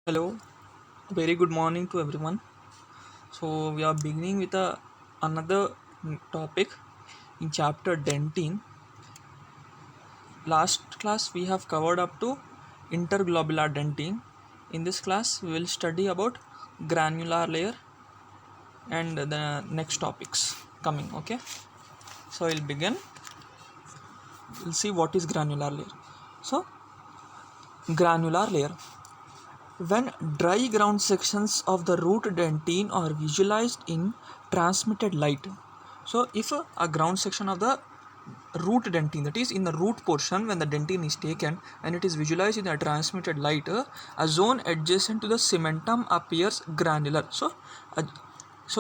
Hello, very good morning to everyone. So we are beginning with another topic in chapter dentin. Last class we have covered up to interglobular dentin. In this class we will study about granular layer and the next topics coming. Okay, so we'll begin. We'll see what is granular layer. So granular layer. When dry ground sections of the root dentine are visualized in transmitted light, so if a ground section of the root dentine, that is in the root portion, when the dentine is taken and it is visualized in the transmitted light, a zone adjacent to the cementum appears granular. So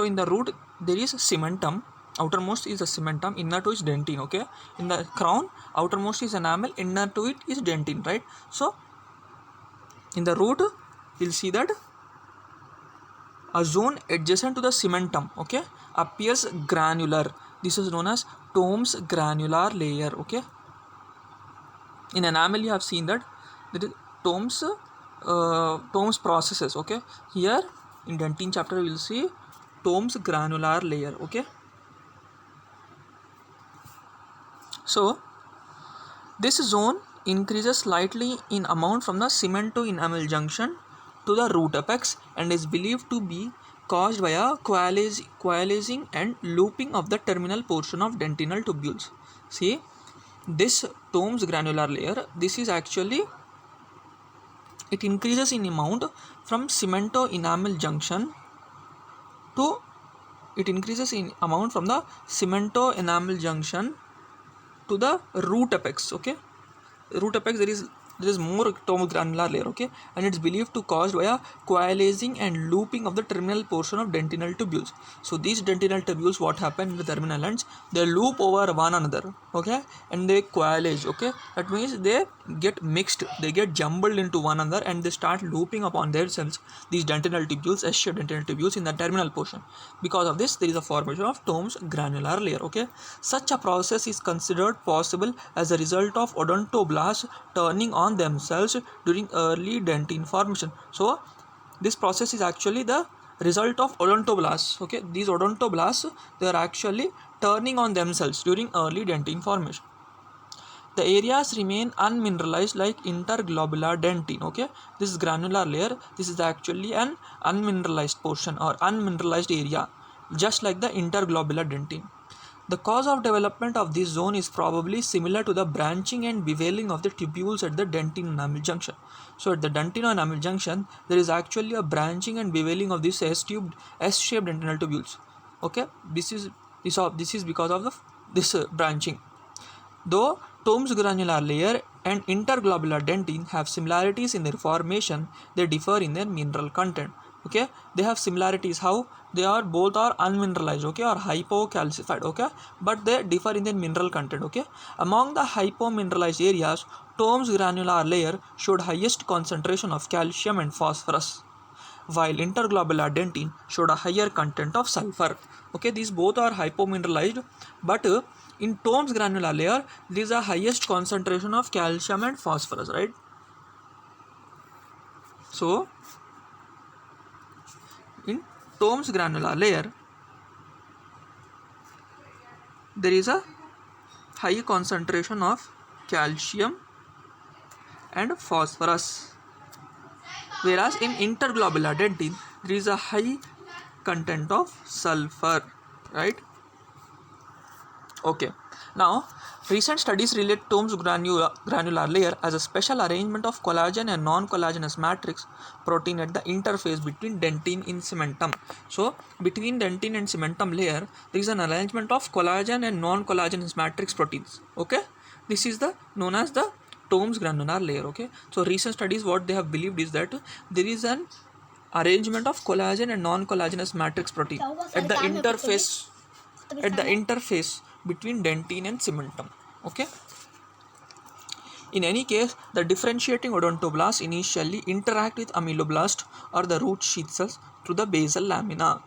in the root there is cementum, outermost is the cementum, inner to is dentine. Okay, in the crown, outermost is enamel, inner to it is dentine, right? So in the root we'll see that a zone adjacent to the cementum, okay, appears granular. This is known as Tomes granular layer. Okay, in enamel you have seen that there is Tomes processes. Okay, here in dentine chapter we will see Tomes granular layer. Okay, so this zone increases slightly in amount from the cement to enamel junction to the root apex and is believed to be caused by a coalescing and looping of the terminal portion of dentinal tubules. See, this Tomes granular layer, this is actually, it increases in amount from cemento enamel junction to, it increases in amount from the cemento enamel junction to the root apex. Okay, root apex there is more Tomes granular layer. Okay, and it's believed to caused by a coalescing and looping of the terminal portion of dentinal tubules. So these dentinal tubules, what happen in the terminal ends, they loop over one another. Okay, and they coalesce. Okay, that means they get mixed, they get jumbled into one another and they start looping upon themselves, these dentinal tubules, S-shaped dentinal tubules in the terminal portion. Because of this there is a formation of Tomes granular layer. Okay, such a process is considered possible as a result of odontoblasts turning on themselves during early dentine formation. So this process is actually the result of odontoblasts. Okay, these odontoblasts, they are actually turning on themselves during early dentine formation. The areas remain unmineralized like interglobular dentine. Okay, this is granular layer, this is actually an unmineralized portion or unmineralized area, just like the interglobular dentine. The cause of development of this zone is probably similar to the branching and beveling of the tubules at the dentine enamel junction. So at the dentine enamel junction, there is actually a branching and beveling of this S-shaped dentinal tubules. Okay, this is because of this branching. Though Tomes granular layer and interglobular dentine have similarities in their formation, they differ in their mineral content. Okay, they have similarities. How? They are both are unmineralized, okay, or hypocalcified, okay, but they differ in their mineral content. Okay, among the hypomineralized areas, Tomes granular layer showed highest concentration of calcium and phosphorus, while interglobular dentine showed a higher content of sulfur. Okay, these both are hypomineralized, but in Tomes granular layer there is a highest concentration of calcium and phosphorus, right? So in Tomes granular layer there is a high concentration of calcium and phosphorus, whereas in interglobular dentine there is a high content of sulfur, right? Okay, now recent studies relate Tomes granular layer as a special arrangement of collagen and non-collagenous matrix protein at the interface between dentine and cementum. So between dentine and cementum layer there is an arrangement of collagen and non-collagenous matrix proteins. Okay, this is the known as the Tomes granular layer. Okay, so recent studies, what they have believed is that there is an arrangement of collagen and non-collagenous matrix protein at the interface between dentine and cementum. Okay, in any case the differentiating odontoblasts initially interact with ameloblast or the root sheath cells through the basal lamina.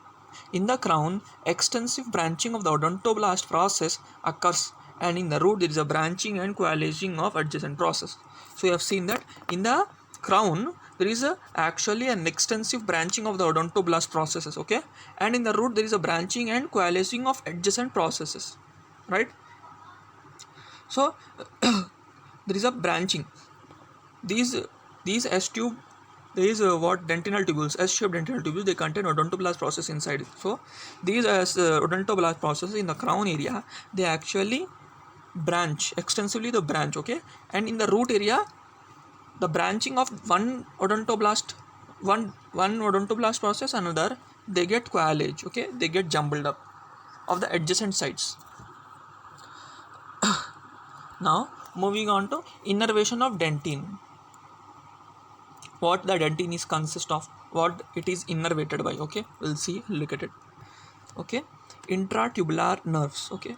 In the crown, extensive branching of the odontoblast process occurs, and in the root there is a branching and coalescing of adjacent process. So you have seen that in the crown there is actually an extensive branching of the odontoblast processes, okay, and in the root there is a branching and coalescing of adjacent processes, right? So there is a branching. These S tube, there is what dentinal tubules, S-shaped dentinal tubules, they contain odontoblast process inside it. So these odontoblast processes in the crown area, they actually branch extensively, the branch, okay, and in the root area the branching of one odontoblast process another, they get coalesced, okay, they get jumbled up of the adjacent sides. Now moving on to innervation of dentine. What the dentine is consist of, what it is innervated by, okay, we'll see, look at it, okay. Intratubular nerves, okay.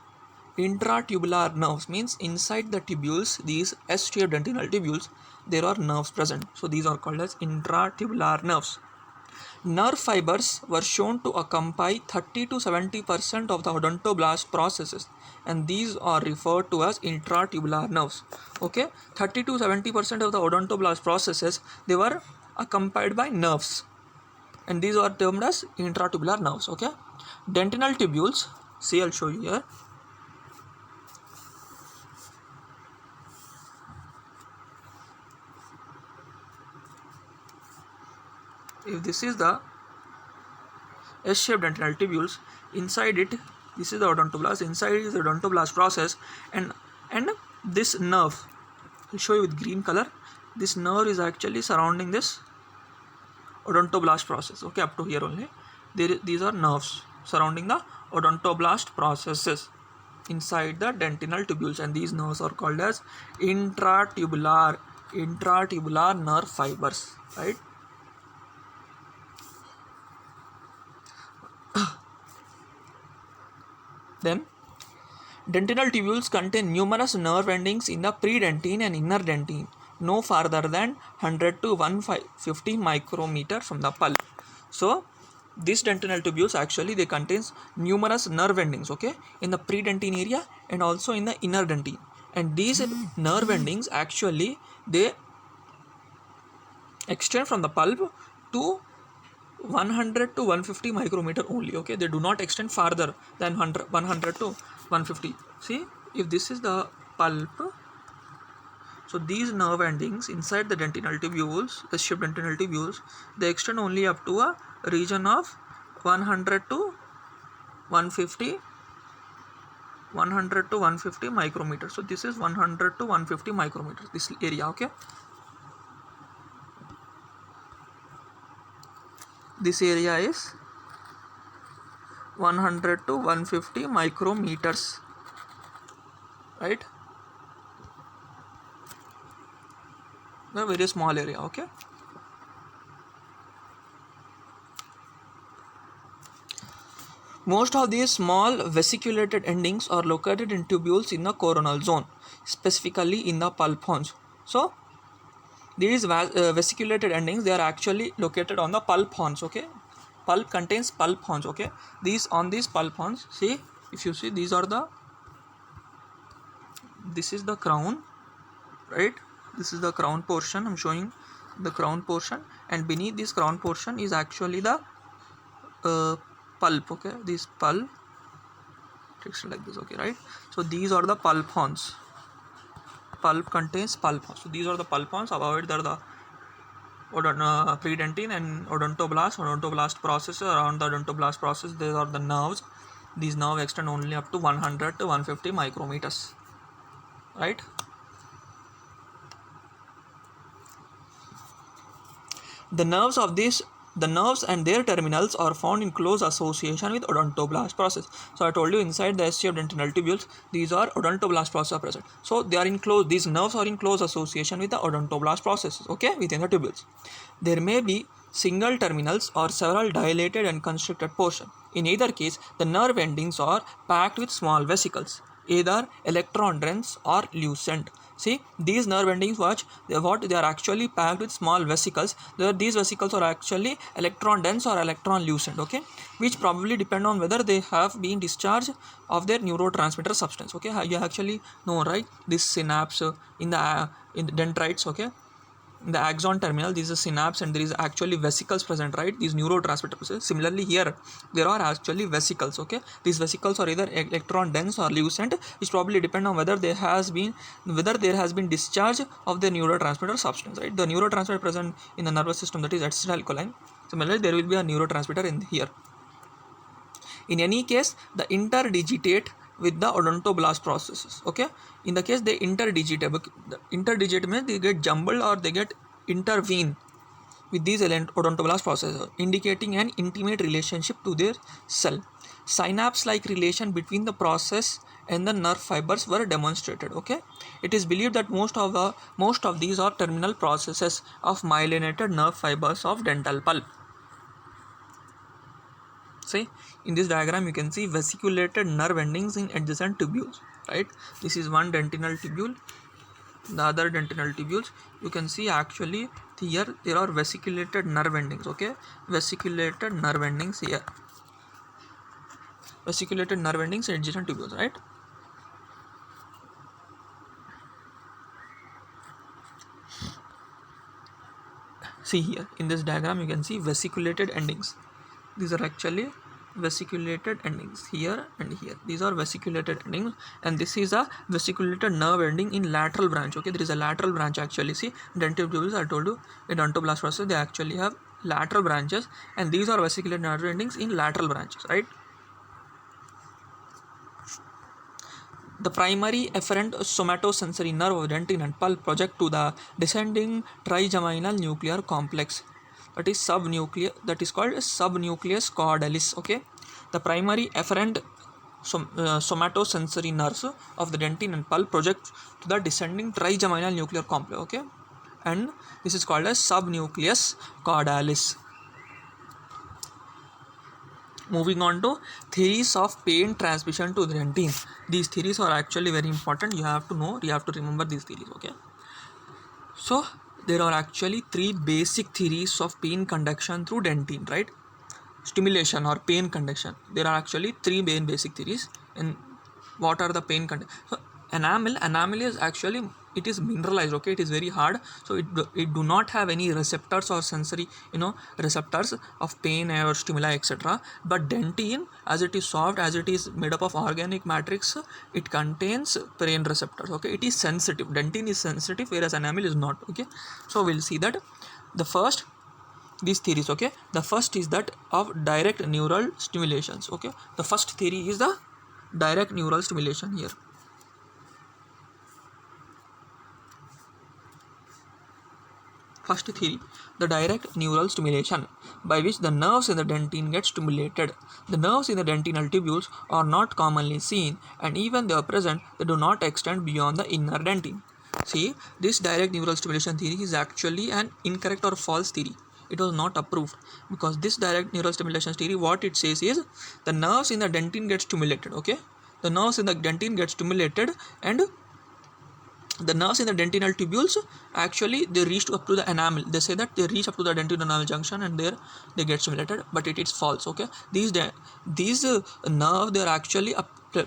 Intratubular nerves means inside the tubules, these S-shaped dentinal tubules, there are nerves present, so these are called as intratubular nerves. Nerve fibers were shown to occupy 30 to 70% of the odontoblast processes, and these are referred to as intratubular nerves, okay. 30 to 70% of the odontoblast processes, they were accompanied by nerves, and these are termed as intratubular nerves, okay. Dentinal tubules, see, I'll show you here. If this is the S-shaped dentinal tubules, inside it, this is the odontoblast, inside is the odontoblast process, and this nerve, I'll show you with green color, this nerve is actually surrounding this odontoblast process, okay, up to here only. These are nerves surrounding the odontoblast processes inside the dentinal tubules, and these nerves are called as intratubular nerve fibers, right? Then dentinal tubules contain numerous nerve endings in the predentine and inner dentine, no farther than 100 to 150 micrometer from the pulp. So these dentinal tubules actually, they contains numerous nerve endings, okay, in the predentine area and also in the inner dentine, and these nerve endings actually, they extend from the pulp to 100 to 150 micrometer only, okay, they do not extend farther than 100 to 150. See, if this is the pulp, so these nerve endings inside the dentinal tubules, the shaped dentinal tubules, they extend only up to a region of 100 to 150 micrometers. So this is 100 to 150 micrometers, this area, okay. This area is 100 to 150 micrometers, right? A very small area, okay. Most of these small vesiculated endings are located in tubules in the coronal zone, specifically in the pulp horns. So these vesiculated endings, they are actually located on the pulp horns, okay. Pulp contains pulp horns, okay. These pulp horns, see, if you see, these are this is the crown, right? This is the crown portion, I'm showing the crown portion, and beneath this crown portion is actually the pulp, okay. This pulp text like this, okay, right? So these are the pulp horns. Pulp contains pulp horns. So these are the pulp horns. Above it, there are the predentine and odontoblast processes. Around the odontoblast process, there are the nerves. These nerves extend only up to 100 to 150 micrometers, right? The nerves and their terminals are found in close association with odontoblast process. So I told you, inside the S-shaped dentinal tubules, these are odontoblast process present. So they are in close, these nerves are in close association with the odontoblast processes, okay, within the tubules. There may be single terminals or several dilated and constricted portions. In either case, the nerve endings are packed with small vesicles, either electron dense or lucent. See, these nerve endings, what they are actually packed with small vesicles. These vesicles are actually electron dense or electron lucent, okay, which probably depend on whether they have been discharged of their neurotransmitter substance, okay. You actually know, right, this synapse in the dendrites, okay, the axon terminal, this is a synapse and there is actually vesicles present, right? These neurotransmitter processes. Similarly here there are actually vesicles, okay? These vesicles are either electron dense or lucent, which probably depend on whether there has been discharge of the neurotransmitter substance, right? The neurotransmitter present in the nervous system, that is acetylcholine. Similarly there will be a neurotransmitter in here. In any case, the interdigitate with the odontoblast processes, okay? In the case they interdigitate, the interdigitate means they get jumbled or they get intervene with these odontoblast processes, indicating an intimate relationship to their cell. Synapse-like relation between the process and the nerve fibers were demonstrated, okay? It is believed that most of these are terminal processes of myelinated nerve fibers of dental pulp. See, in this diagram you can see vesiculated nerve endings in adjacent tubules, right? This is one dentinal tubule, the other dentinal tubules. You can see actually here there are vesiculated nerve endings, okay? Vesiculated nerve endings here, vesiculated nerve endings in adjacent tubules, right? See here in this diagram you can see vesiculated endings. These are actually vesiculated endings here and here. These are vesiculated endings, and this is a vesiculated nerve ending in lateral branch, okay? There is a lateral branch actually. See, dental tubules, I told you in odontoblast process they actually have lateral branches, and these are vesiculated nerve endings in lateral branches, right? The primary efferent somatosensory nerve of dentin and pulp project to the descending trigeminal nuclear complex, that is called subnucleus caudalis, okay? The primary efferent somatosensory nerves of the dentin and pulp project to the descending trigeminal nuclear complex, okay? And this is called as subnucleus caudalis. Moving on to theories of pain transmission to the dentin. These theories are actually very important. You have to know, you have to remember these theories, okay? So there are actually three basic theories of pain conduction through dentin, right? Stimulation or pain conduction. There are actually three main basic theories. And what are the pain conduction? So enamel is actually, it is mineralized, okay? It is very hard, so it do not have any receptors or sensory receptors of pain or stimuli, etc. But dentin, as it is soft, as it is made up of organic matrix, it contains pain receptors, okay? It is sensitive. Dentin is sensitive, whereas enamel is not, okay? So we'll see that the first, these theories, okay? The first is that of direct neural stimulations, okay? The first theory is the direct neural stimulation here. First theory, the direct neural stimulation, by which the nerves in the dentin get stimulated. The nerves in the dentinal tubules are not commonly seen, and even they are present, they do not extend beyond the inner dentin. See, this direct neural stimulation theory is actually an incorrect or false theory. It was not approved, because this direct neural stimulation theory, what it says is the nerves in the dentin get stimulated, okay? The nerves in the dentin get stimulated, and the nerves in the dentinal tubules actually they reach up to the enamel. They say that they reach up to the dentin enamel junction and there they get stimulated, but it is false, okay? These nerve, they are actually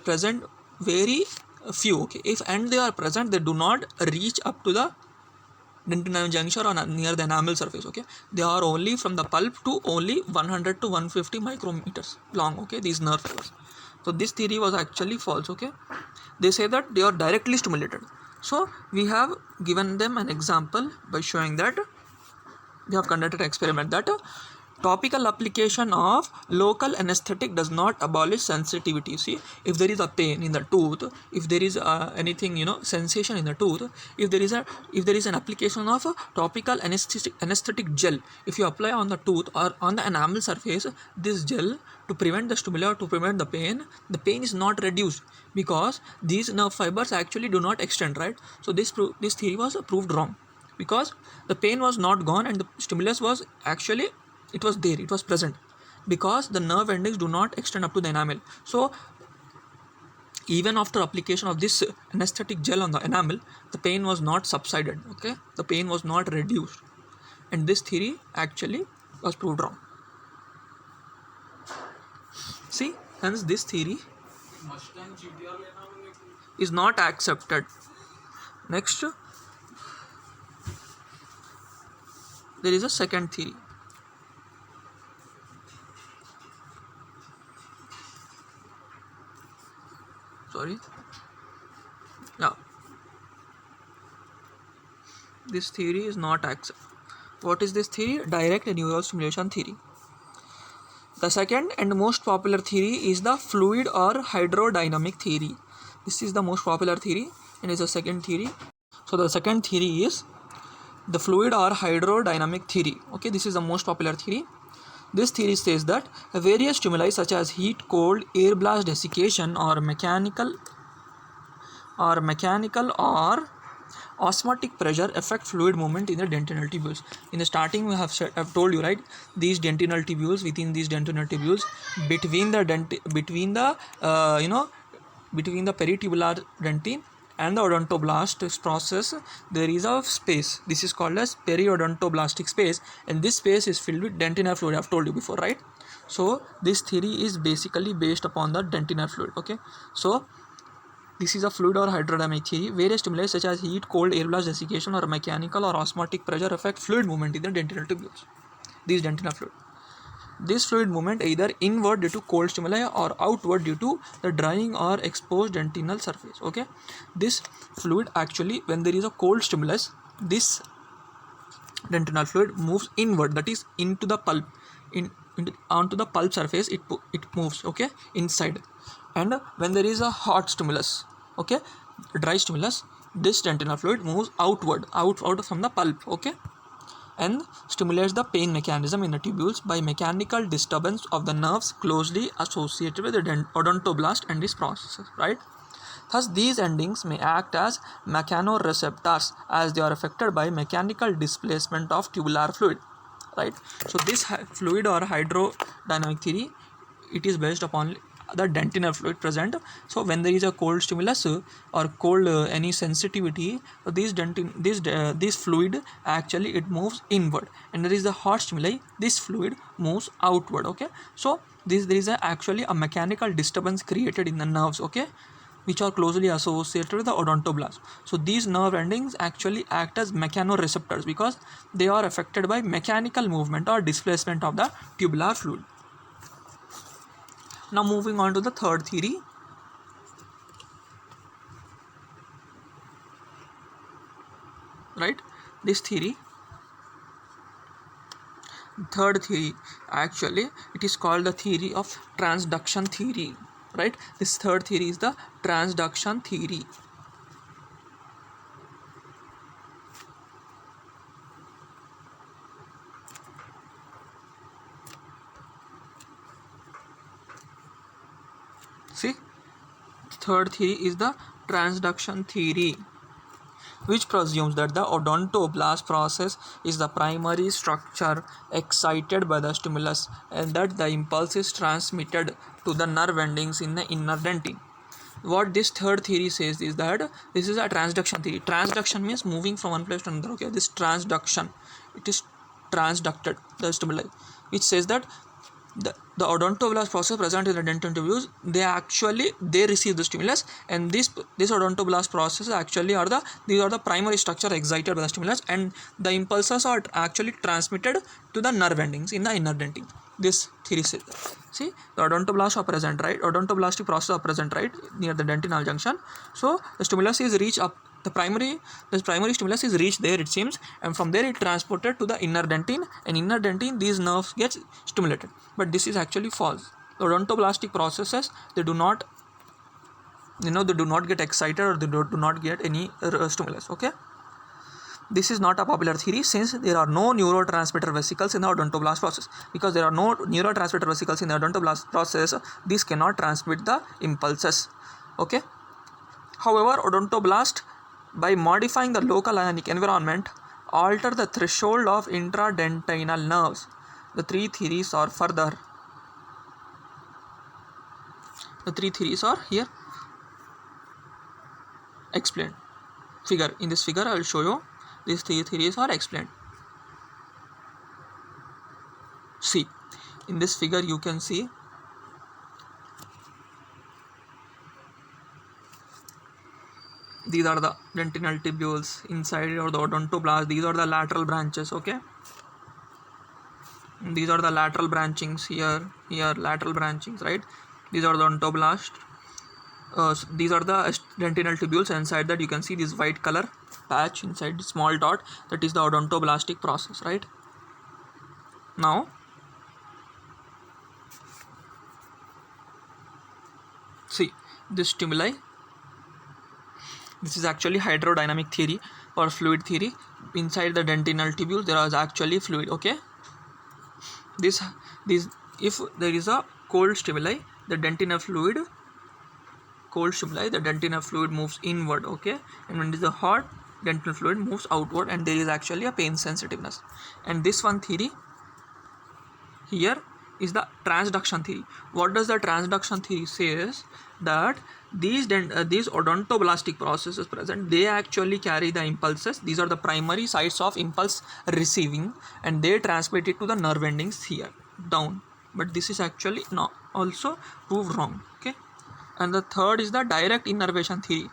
present very few, okay? If and they are present, they do not reach up to the dentin enamel junction or near the enamel surface, okay? They are only from the pulp to only 100 to 150 micrometers long, okay? These nerve fibers. So this theory was actually false, okay? They say that they are directly stimulated. So we have given them an example by showing that we have conducted an experiment that topical application of local anesthetic does not abolish sensitivity. See, if there is a pain in the tooth, if there is anything sensation in the tooth, if there is an application of a topical anesthetic gel, if you apply on the tooth or on the enamel surface this gel to prevent the stimuli or to prevent the pain is not reduced, because these nerve fibers actually do not extend, right? So this theory was proved wrong, because the pain was not gone and the stimulus was actually, it was there, it was present, because the nerve endings do not extend up to the enamel. So even after application of this anesthetic gel on the enamel, the pain was not subsided, okay? The pain was not reduced, and this theory actually was proved wrong. See, hence this theory is not accepted. Next, there is a second theory. Sorry. Yeah. This theory is not accept. What is this theory? Direct neural stimulation theory. The second and most popular theory is the fluid or hydrodynamic theory. This is the most popular theory and is the second theory. So the second theory is the fluid or hydrodynamic theory. Okay, this is the most popular theory. This theory says that various stimuli such as heat, cold, air blast desiccation or mechanical or osmotic pressure affect fluid movement in the dentinal tubules. In the starting, we have said, I've told you, right? These dentinal tubules, within these dentinal tubules, between the between the peritubular dentin and the odontoblast process, there is a space. This is called as periodontoblastic space, and this space is filled with dentinal fluid. I've told you before, right? So this theory is basically based upon the dentinal fluid. Okay, so this is a fluid or hydrodynamic theory. Various stimuli such as heat, cold, air blast desiccation or mechanical or osmotic pressure affect fluid movement in the dentinal tubules. These dentinal fluid. This fluid movement either inward due to cold stimuli or outward due to the drying or exposed dentinal surface. Okay, this fluid actually, when there is a cold stimulus, this dentinal fluid moves inward, that is into the pulp, onto the pulp surface. It moves, okay, inside. And when there is a hot stimulus, okay, dry stimulus, this dentinal fluid moves outward, out from the pulp, okay, and stimulates the pain mechanism in the tubules by mechanical disturbance of the nerves closely associated with the odontoblast and this process, right? Thus, these endings may act as mechanoreceptors as they are affected by mechanical displacement of tubular fluid, right? So, this fluid or hydrodynamic theory, it is based upon the dentinal fluid present. So when there is a cold stimulus or cold any sensitivity, this fluid actually it moves inward, and there is a hot stimuli, this fluid moves outward. Okay, so there is actually a mechanical disturbance created in the nerves, okay, which are closely associated with the odontoblast. So these nerve endings actually act as mechanoreceptors because they are affected by mechanical movement or displacement of the tubular fluid. Now moving on to the third theory. Right, this theory, third theory, actually it is called the theory of transduction theory. Right, this third theory is the transduction theory. See, third theory is the transduction theory, which presumes that the odontoblast process is the primary structure excited by the stimulus and that the impulse is transmitted to the nerve endings in the inner dentin. What this third theory says is that this is a transduction theory. Transduction means moving from one place to another. Okay, this transduction, it is transducted the stimuli, which says that the odontoblast process present in the dentin tubules, they receive the stimulus, and this odontoblast process actually these are the primary structure excited by the stimulus, and the impulses are actually transmitted to the nerve endings in the inner dentin. This theory says that. See, the odontoblasts are present, right? Odontoblastic process are present, right, near the dentinal junction. So the stimulus is reached up. The primary stimulus is reached there, it seems, and from there it transported to the inner dentin, and inner dentin these nerves get stimulated. But this is actually false. The odontoblastic processes, they do not get excited, or they do not get any stimulus. Okay, this is not a popular theory since there are no neurotransmitter vesicles in the odontoblast process. Because there are no neurotransmitter vesicles in the odontoblast process, this cannot transmit the impulses. Okay, however, odontoblast, by modifying the local ionic environment, alter the threshold of intradentinal nerves. The three theories are here explained. In this figure I will show you these three theories are explained. See, in this figure you can see these are the dentinal tubules inside, or the odontoblast. These are the lateral branches. Okay, These are the lateral branchings here, lateral branchings, right? These are the odontoblast. These are the dentinal tubules. Inside that you can see this white color patch inside, small dot, that is the odontoblastic process, right? Now see this stimuli. This is actually hydrodynamic theory or fluid theory. Inside the dentinal tubule there is actually fluid. Okay, this if there is a cold stimuli, the dentinal fluid moves inward. Okay, and when it is a hot, dentinal fluid moves outward, and there is actually a pain sensitiveness. And this one theory here is the transduction theory. What does the transduction theory say is that these odontoblastic processes present, they actually carry the impulses. These are the primary sites of impulse receiving, and they transmit it to the nerve endings here down. But this is actually not also proved wrong. Okay, and the third is the direct innervation theory.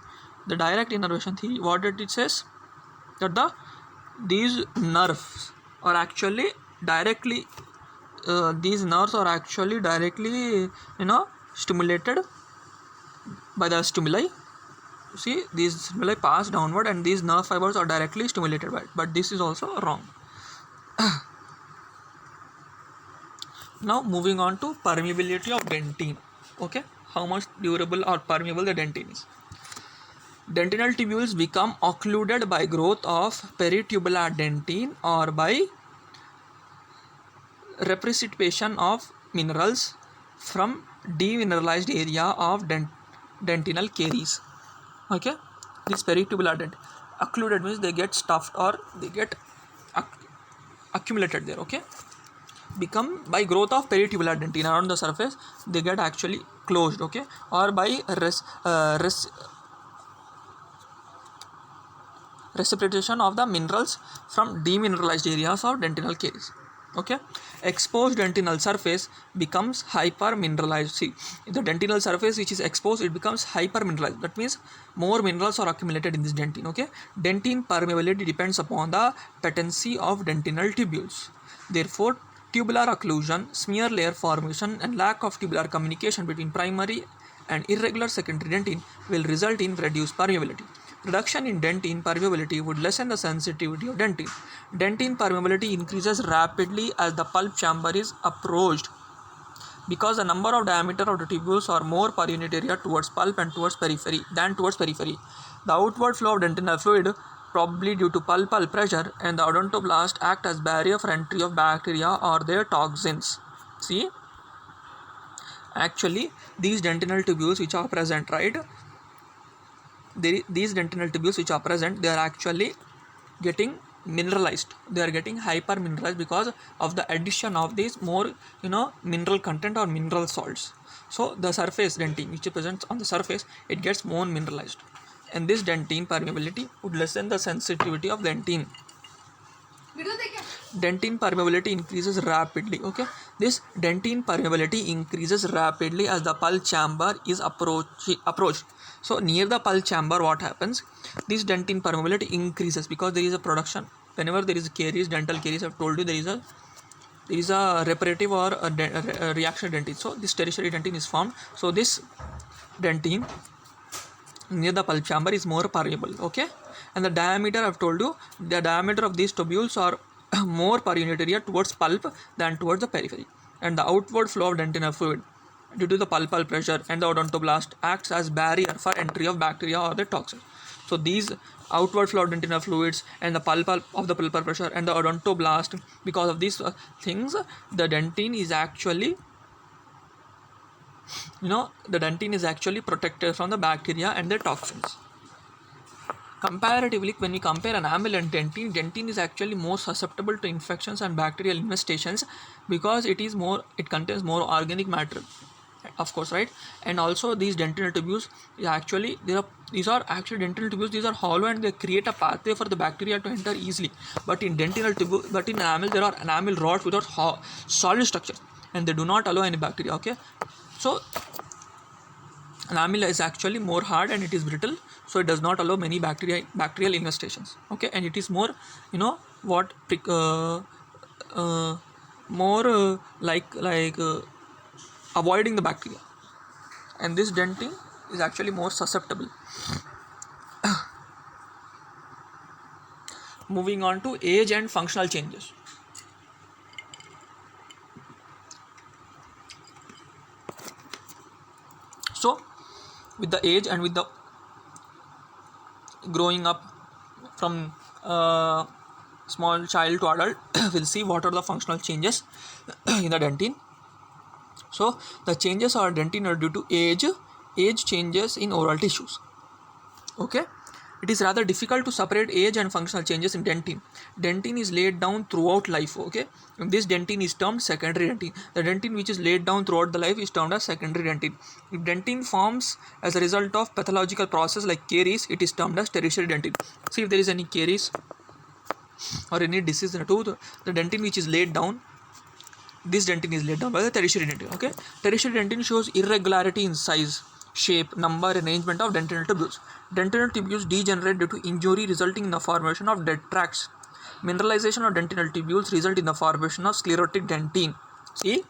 The direct innervation theory, what it says, that these nerves are actually directly stimulated by the stimuli. See, these stimuli pass downward and these nerve fibers are directly stimulated by it, but this is also wrong. Now moving on to permeability of dentine. Okay, how much durable or permeable the dentine is. Dentinal tubules become occluded by growth of peritubular dentine or by reprecipitation of minerals from demineralized area of dentinal caries. Okay, this peritubular dent, occluded means they get stuffed or they get accumulated there. Okay, become by growth of peritubular dentine around the surface, they get actually closed. Okay, or by reciprocation of the minerals from demineralized areas of dentinal caries. Okay, exposed dentinal surface becomes hypermineralized. See, the dentinal surface which is exposed, it becomes hypermineralized. That means more minerals are accumulated in this dentine. Okay, dentine permeability depends upon the patency of dentinal tubules. Therefore, tubular occlusion, smear layer formation, and lack of tubular communication between primary and irregular secondary dentine will result in reduced permeability. Reduction in dentine permeability would lessen the sensitivity of dentine. Dentine permeability increases rapidly as the pulp chamber is approached, because the number of diameter of the tubules are more per unit area towards pulp and towards periphery than towards periphery. The outward flow of dentinal fluid, probably due to pulpal pressure, and the odontoblast act as barrier for entry of bacteria or their toxins. See, actually these dentinal tubules which are present, right? These dentinal tubules which are present, they are actually getting mineralized. They are getting hyper mineralized because of the addition of these more mineral content or mineral salts. So the surface dentine which is present on the surface, it gets more mineralized, and this dentine permeability would lessen the sensitivity of dentine. Dentine permeability increases rapidly. Okay, this dentine permeability increases rapidly as the pulp chamber is approached. So near the pulp chamber, what happens? This dentine permeability increases because there is a production. Whenever there is caries, dental caries, I've told you there is a reparative or a reactionary dentine. So this tertiary dentine is formed. So this dentine near the pulp chamber is more permeable. Okay, and the diameter, I've told you, the diameter of these tubules are more per unit area towards pulp than towards the periphery, and the outward flow of dentinal fluid due to the pulpal pressure and the odontoblast acts as barrier for entry of bacteria or the toxins. So these outward flow of dentinal fluids and the pulpal pressure and the odontoblast, because of these things, the dentine is actually protected from the bacteria and the toxins. Comparatively, when we compare enamel and dentine is actually more susceptible to infections and bacterial infestations because it contains more organic matter, of course, right? And also these dentinal tubules these are actually dentinal tubules. These are hollow and they create a pathway for the bacteria to enter easily. But in in enamel, there are enamel rods without solid structure, and they do not allow any bacteria. Okay, so enamel is actually more hard and it is brittle, so it does not allow many bacterial infestations. Okay, and it is more more avoiding the bacteria, and this dentin is actually more susceptible. Moving on to age and functional changes. So with the age and with the growing up from small child to adult, we'll see what are the functional changes in the dentin. So the changes are dentin are due to age changes in oral tissues. Okay, it is rather difficult to separate age and functional changes in dentin. Dentin is laid down throughout life. Okay, this dentin is termed secondary dentin. The dentin which is laid down throughout the life is termed as secondary dentin. If dentin forms as a result of pathological process like caries, it is termed as tertiary dentin. See, if there is any caries or any disease in the tooth, the dentin which is laid down, this dentin is laid down by the tertiary dentin. Okay, tertiary dentin shows irregularity in size, shape, number, arrangement of dentinal tubules. Dentinal tubules degenerate due to injury, resulting in the formation of dead tracts. Mineralization of dentinal tubules result in the formation of sclerotic dentin. See,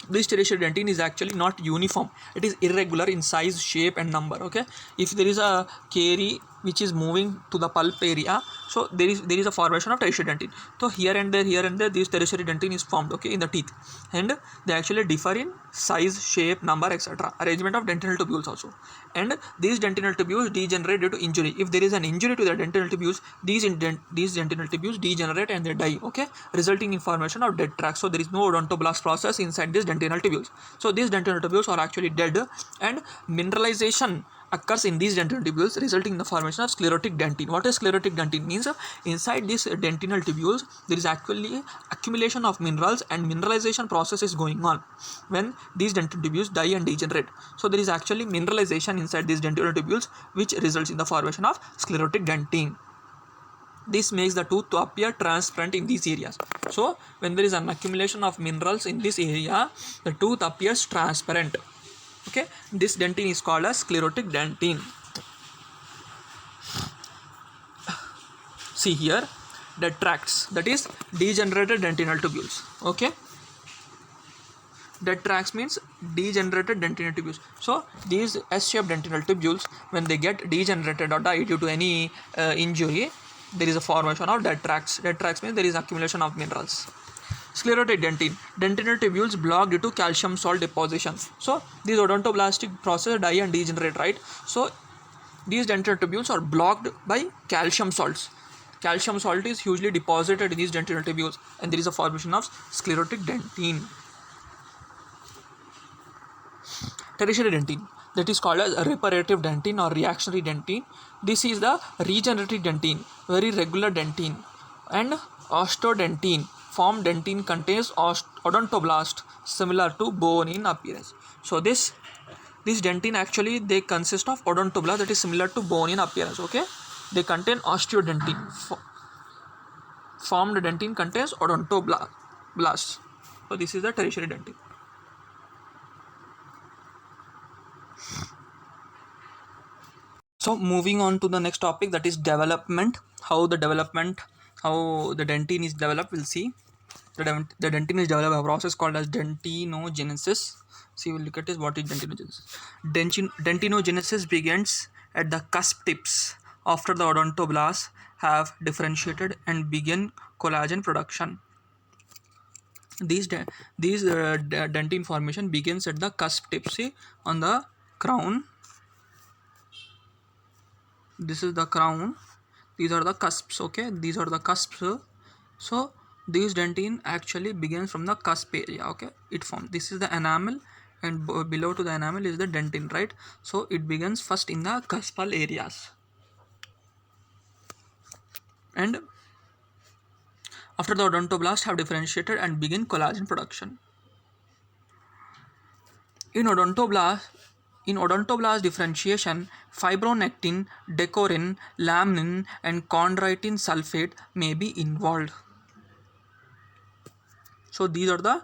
this tertiary dentin is actually not uniform. It is irregular in size, shape, and number. Okay, if there is a carie which is moving to the pulp area, so there is a formation of tertiary dentin. So here and there this tertiary dentin is formed, okay, in the teeth, and they actually differ in size, shape, number, etc. Arrangement of dentinal tubules also, and these dentinal tubules degenerate due to injury. If there is an injury to the dentinal tubules, these dentinal tubules degenerate and they die, okay, resulting in formation of dead tracts. So there is no odontoblast process inside these dentinal tubules. So these dentinal tubules are actually dead, and mineralization occurs in these dentinal tubules, resulting in the formation of sclerotic dentin. What is sclerotic dentin? Means inside these dentinal tubules there is actually accumulation of minerals, and mineralization process is going on when these dentinal tubules die and degenerate. So there is actually mineralization inside these dentinal tubules, which results in the formation of sclerotic dentin. This makes the tooth to appear transparent in these areas. So when there is an accumulation of minerals in this area, the tooth appears transparent. Okay, this dentin is called as sclerotic dentin. See here, dead tracts, that is degenerated dentinal tubules. Okay, dead tracts means degenerated dentinal tubules. So these S-shaped dentinal tubules, when they get degenerated or die due to any injury, there is a formation of dead tracts. Dead tracts means there is accumulation of minerals. Sclerotic dentin. Dentinal tubules block due to calcium salt deposition. So these odontoblastic process die and degenerate, right? So these dentinal tubules are blocked by calcium salts. Calcium salt is hugely deposited in these dentinal tubules, and there is a formation of sclerotic dentin. Tertiary dentin, that is called as reparative dentin or reactionary dentin. This is the regenerative dentin, very regular dentin, and osteodentin. Formed dentin contains odontoblast similar to bone in appearance. So this dentin actually they consist of odontoblast that is similar to bone in appearance. Okay, they contain osteodentin. Formed dentin contains odontoblast. So this is the tertiary dentin. So moving on to the next topic, that is development. How the dentin is developed, we'll see. The dentin is developed by a process called as dentinogenesis. See, we'll look at this. What is dentinogenesis? Dentinogenesis begins at the cusp tips after the odontoblasts have differentiated and begin collagen production. These dentin formation begins at the cusp tips. See, on the crown. This is the crown, these are the cusps. Okay, these are the cusps. So these dentin actually begins from the cusp area. Okay, it forms, this is the enamel, and below to the enamel is the dentin, right? So it begins first in the cuspal areas, and after the odontoblasts have differentiated and begin collagen production. In odontoblast differentiation, fibronectin, decorin, laminin, and chondroitin sulfate may be involved. So these are the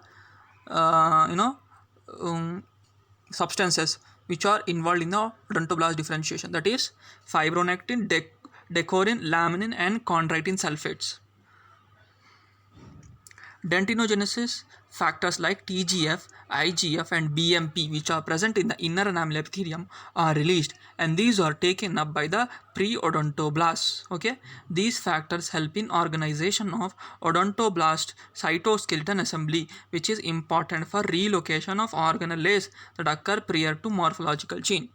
substances which are involved in the odontoblast differentiation, that is fibronectin, decorin, laminin, and chondroitin sulfates. Dentinogenesis factors like TGF, IGF, and BMP, which are present in the inner enamel epithelium, are released, and these are taken up by the pre-odontoblasts. Okay, these factors help in organization of odontoblast cytoskeleton assembly, which is important for relocation of organelles that occur prior to morphological change.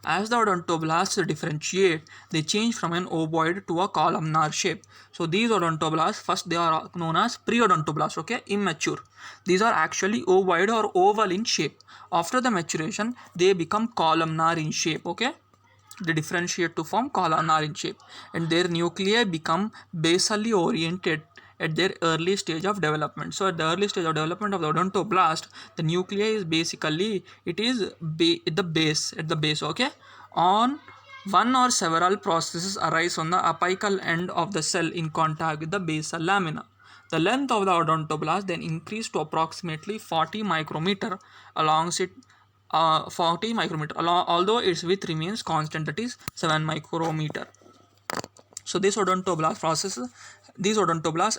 As the odontoblasts differentiate, they change from an ovoid to a columnar shape. So these odontoblasts, first they are known as pre-odontoblasts, okay, immature. These are actually ovoid or oval in shape. After the maturation, they become columnar in shape, okay. They differentiate to form columnar in shape, and their nuclei become basally oriented at their early stage of development. So at the early stage of development of the odontoblast, the nuclei is basically it is at the base, okay. On one or several processes arise on the apical end of the cell in contact with the basal lamina. The length of the odontoblast then increased to approximately 40 micrometer along it 40 micrometer although its width remains constant, that is 7 micrometer. So these odontoblasts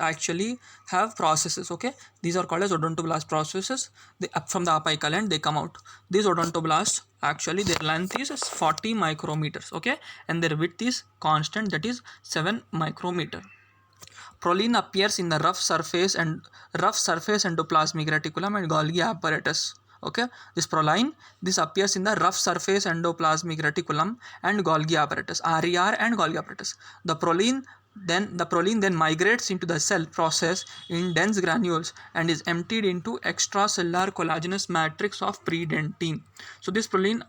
actually have processes, okay. These are called as odontoblast processes. They up from the apical end they come out. These odontoblasts actually their length is 40 micrometers, okay, and their width is constant, that is 7 micrometer. Proline appears in the rough surface endoplasmic reticulum and Golgi apparatus. Okay, this appears in the rough surface endoplasmic reticulum and Golgi apparatus, RER and Golgi apparatus. The proline then migrates into the cell process in dense granules and is emptied into extracellular collagenous matrix of predentine. So this proline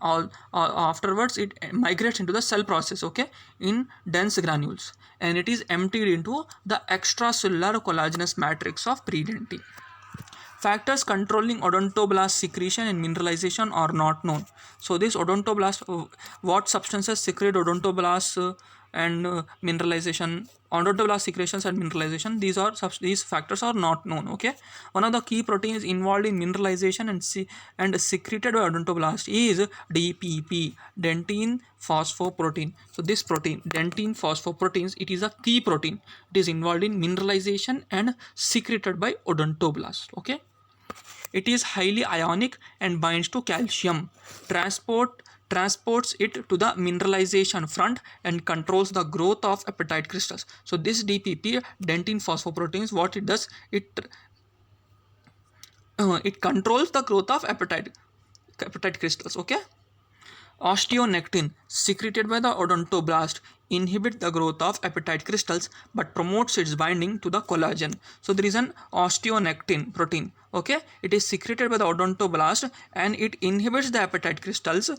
afterwards it migrates into the cell process, okay, in dense granules, and it is emptied into the extracellular collagenous matrix of predentine. Factors controlling odontoblast secretion and mineralization are not known. So this odontoblast, what substances secrete odontoblast and mineralization, odontoblast secretions and mineralization, these factors are not known, okay. One of the key proteins involved in mineralization and secreted by odontoblast is DPP, dentine phosphoprotein. So this protein, dentine phosphoproteins, it is a key protein. It is involved in mineralization and secreted by odontoblast, okay. It is highly ionic and binds to calcium, transports it to the mineralization front and controls the growth of apatite crystals. So this DPP, dentine phosphoproteins, what it does, it controls the growth of apatite crystals, okay. Osteonectin, secreted by the odontoblast, inhibit the growth of apatite crystals but promotes its binding to the collagen. So there is an osteonectin protein, okay. It is secreted by the odontoblast and it inhibits the apatite crystals.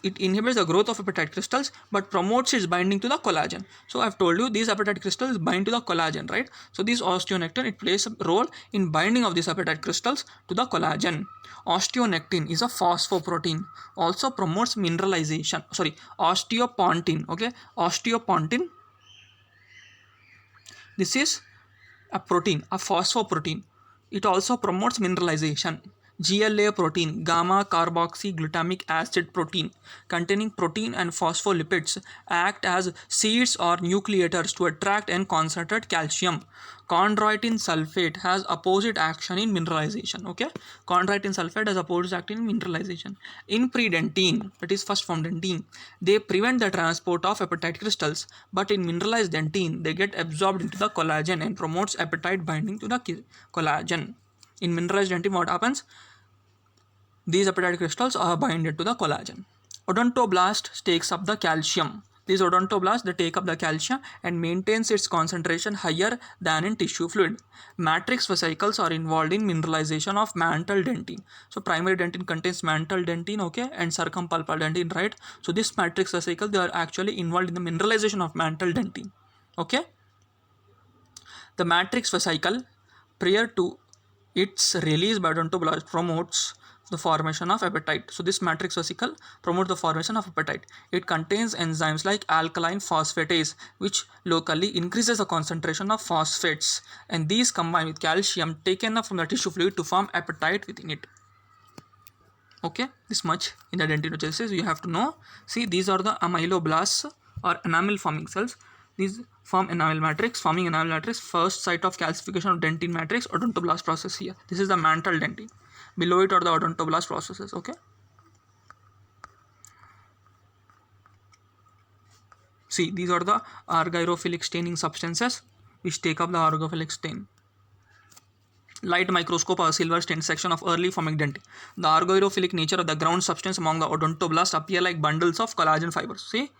It inhibits the growth of apatite crystals but promotes its binding to the collagen. So I've told you these apatite crystals bind to the collagen, right? So this osteonectin, it plays a role in binding of these apatite crystals to the collagen. Osteonectin is a phosphoprotein, also promotes mineralization. Sorry, osteopontin, okay. Osteopontin, this is a protein, a phosphoprotein. It also promotes mineralization. GLA protein, gamma carboxyglutamic acid protein, containing protein and phospholipids, act as seeds or nucleators to attract and concentrate calcium. Chondroitin sulfate has opposite action in mineralization, okay. Chondroitin sulfate has opposite action in mineralization. In predentine, that is first form dentine, they prevent the transport of apatite crystals, but in mineralized dentine they get absorbed into the collagen and promotes apatite binding to the collagen. In mineralized dentine, what happens? These apatite crystals are binded to the collagen. Odontoblast takes up the calcium. These odontoblasts, they take up the calcium and maintains its concentration higher than in tissue fluid. Matrix vesicles are involved in mineralization of mantle dentine. So primary dentine contains mantle dentine, okay, and circumpulpal dentine, right? So this matrix vesicle, they are actually involved in the mineralization of mantle dentine, okay. The matrix vesicle, prior to its release by odontoblast, promotes the formation of apatite. So this matrix vesicle promotes the formation of apatite. It contains enzymes like alkaline phosphatase, which locally increases the concentration of phosphates, and these combine with calcium taken up from the tissue fluid to form apatite within it. Okay, this much in the dentinogenesis you have to know. See, these are the amyloblasts or enamel forming cells. These forming enamel matrix, first site of calcification of dentine matrix, odontoblast process here. This is the mantle dentine. Below it are the odontoblast processes. Okay. See, these are the argyrophilic staining substances which take up the argyrophilic stain. Light microscope or silver stained section of early forming dentine. The argyrophilic nature of the ground substance among the odontoblast appear like bundles of collagen fibers. See,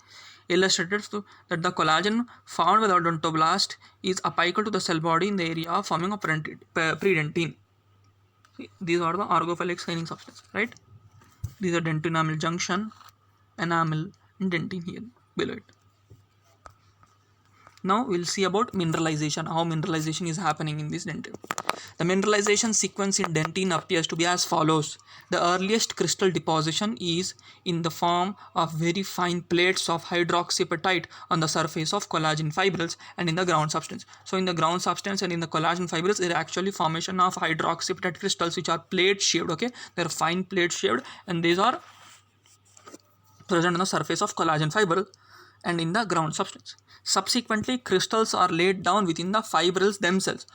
illustrated that the collagen found by the odontoblast is apical to the cell body in the area of forming of predentine. See, these are the argyrophilic staining substances, right? These are dentinenamel junction, enamel, and dentine here below it. Now we'll see about mineralization, how mineralization is happening in this dentine. The mineralization sequence in dentine appears to be as follows. The earliest crystal deposition is in the form of very fine plates of hydroxyapatite on the surface of collagen fibrils and in the ground substance. So in the ground substance and in the collagen fibrils, there are actually formation of hydroxyapatite crystals which are plate shaped. Okay, they are fine plate shaped, and these are present on the surface of collagen fiber and in the ground substance. Subsequently, crystals are laid down within the fibrils themselves.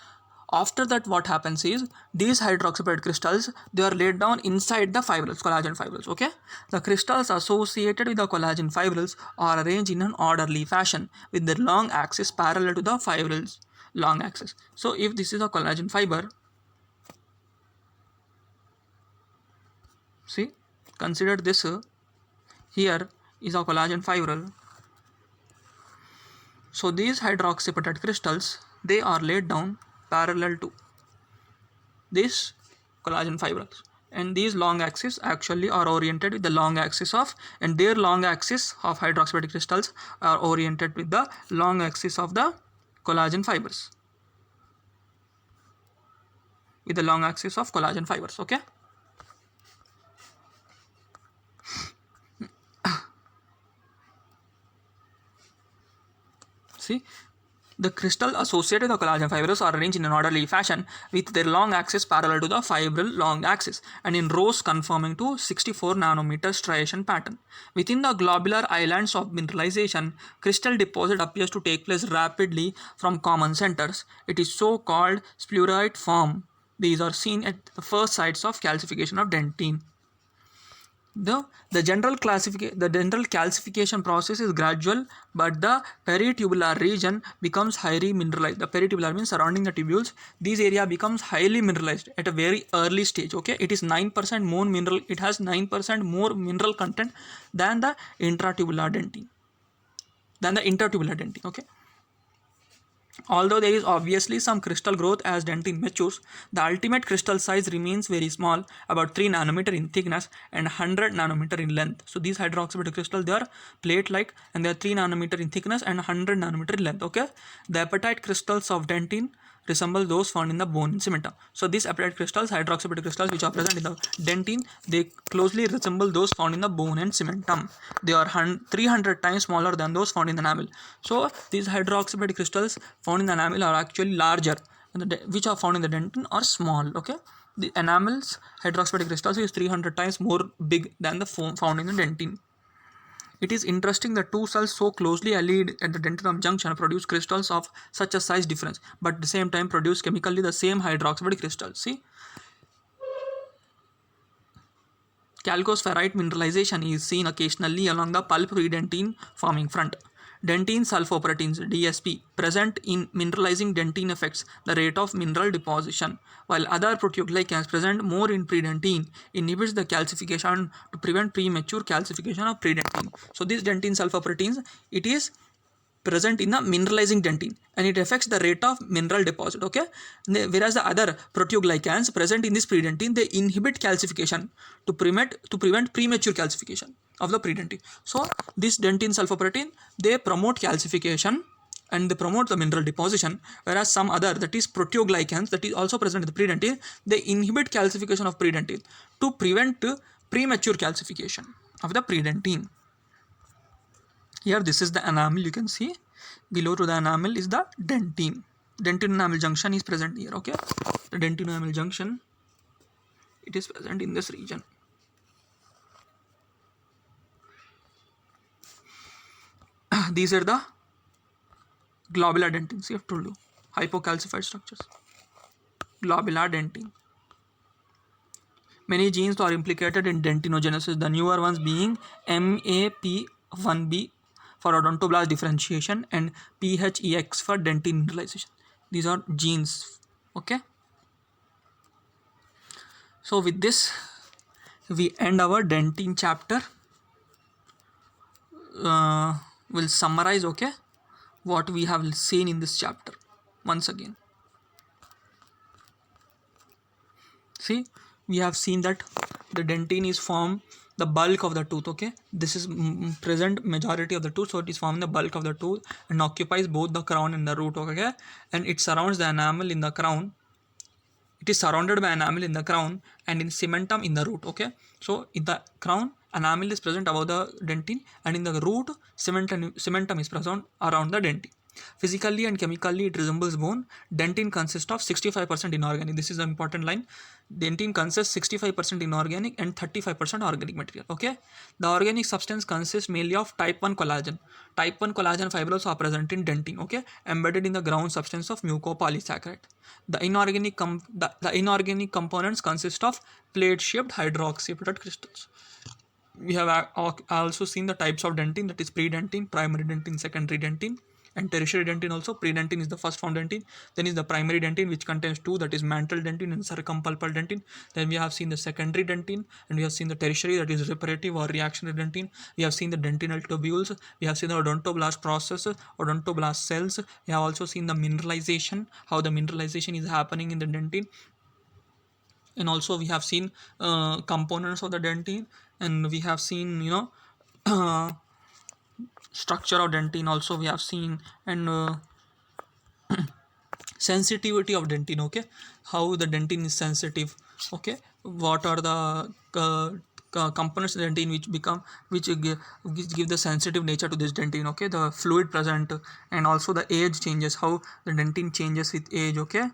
After that, what happens is these hydroxyapatite crystals, they are laid down inside the fibrils, collagen fibrils. Okay, the crystals associated with the collagen fibrils are arranged in an orderly fashion with the long axis parallel to the fibrils long axis. So if this is a collagen fiber, see, consider this here is a collagen fibril. So these hydroxyapatite crystals, they are laid down parallel to this collagen fibrils, and these long axes actually are oriented with the long axis of, and their long axis of hydroxyapatite crystals are oriented with the long axis of the collagen fibers, with the long axis of collagen fibers. Okay. See, the crystal associated with the collagen fibers are arranged in an orderly fashion with their long axis parallel to the fibril long axis and in rows conforming to 64 nanometer striation pattern. Within the globular islands of mineralization, crystal deposit appears to take place rapidly from common centers. It is so called spheroid form. These are seen at the first sites of calcification of dentine. The general calcification process is gradual, but the peritubular region becomes highly mineralized. The peritubular means surrounding the tubules. This area becomes highly mineralized at a very early stage. Okay, it is 9% more mineral. It has 9% more mineral content than the intratubular dentine. Okay. Although there is obviously some crystal growth as dentine matures, the ultimate crystal size remains very small, about 3 nanometer in thickness and 100 nanometer in length. So these hydroxyapatite crystals, they are plate-like and they are 3 nanometer in thickness and 100 nanometer in length. Okay, the apatite crystals of dentine resemble those found in the bone in cementum. So these apatite crystals, hydroxyapatite crystals which are present in the dentine, they closely resemble those found in the bone and cementum. They are 300 times smaller than those found in the enamel. So these hydroxyapatite crystals found in the enamel are actually larger, and which are found in the dentine are small. Okay, the enamel's hydroxyapatite crystals is 300 times more big than the found in the dentine. It is interesting that two cells so closely allied at the dentinum junction produce crystals of such a size difference, but at the same time produce chemically the same hydroxyapatite crystals. See, chalcospherite mineralization is seen occasionally along the pulp predentine forming front. Dentine sulfoproteins DSP present in mineralizing dentine affects the rate of mineral deposition, while other proteoglycans present more in predentine inhibits the calcification to prevent premature calcification of predentine. So these dentine sulfoproteins, it is present in the mineralizing dentine and it affects the rate of mineral deposit. Okay, whereas the other proteoglycans present in this predentine, they inhibit calcification to prevent premature calcification of the predentine. So this dentine sulfoprotein, they promote calcification and they promote the mineral deposition, whereas some other, that is proteoglycans, that is also present in the predentine, they inhibit calcification of predentine to prevent premature calcification of the predentine. Here this is the enamel, you can see below to the enamel is the dentine. Dentine enamel junction is present here. Okay, the dentine enamel junction, it is present in this region. These are the Globular dentin, see, I've told you. Hypocalcified structures. Globular dentin. Many genes are implicated in dentinogenesis, the newer ones being MAP1B for odontoblast differentiation and PHEX for dentin mineralization. These are genes. Okay. So with this, we end our dentin chapter. We'll summarize, okay, what we have seen in this chapter once again. See, we have seen that the dentin is formed the bulk of the tooth. Okay, this is present majority of the tooth, so it is forming the bulk of the tooth and occupies both the crown and the root. Okay, and it surrounds the enamel in the crown. It is surrounded by enamel in the crown and in cementum in the root. Okay, so in the crown, enamel is present above the dentin, and in the root, cementum is present around the dentin. Physically and chemically, it resembles bone. Dentin consists of 65% inorganic. This is an important line. Dentin consists 65% inorganic and 35% organic material. Okay, the organic substance consists mainly of type 1 collagen. Type 1 collagen fibrils are present in dentin. Okay, embedded in the ground substance of mucopolysaccharide. The inorganic components consist of plate-shaped hydroxyapatite crystals. We have also seen the types of dentin, that is predentin, primary dentin, secondary dentin, and tertiary dentin also. Predentin is the first form dentin. Then is the primary dentin, which contains two, that is mantle dentin and circumpulpal dentin. Then we have seen the secondary dentin, and we have seen the tertiary, that is reparative or reactionary dentin. We have seen the dentinal tubules. We have seen the odontoblast process, odontoblast cells. We have also seen the mineralization, how the mineralization is happening in the dentin. And also we have seen components of the dentin, and we have seen, structure of dentin also we have seen, and sensitivity of dentin. Okay, how the dentin is sensitive. Okay, what are the components of dentin which give the sensitive nature to this dentin. Okay, the fluid present, and also the age changes, how the dentin changes with age. Okay,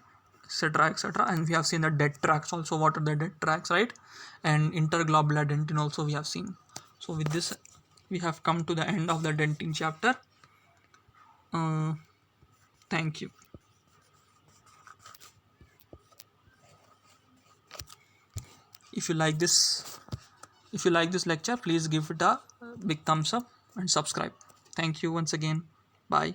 etc, etc. And we have seen the dead tracks also, what are the dead tracks, right? And interglobular dentin also we have seen. So with this, we have come to the end of the dentin chapter. Thank you. If you like this lecture, please give it a big thumbs up and subscribe. Thank you once again. Bye.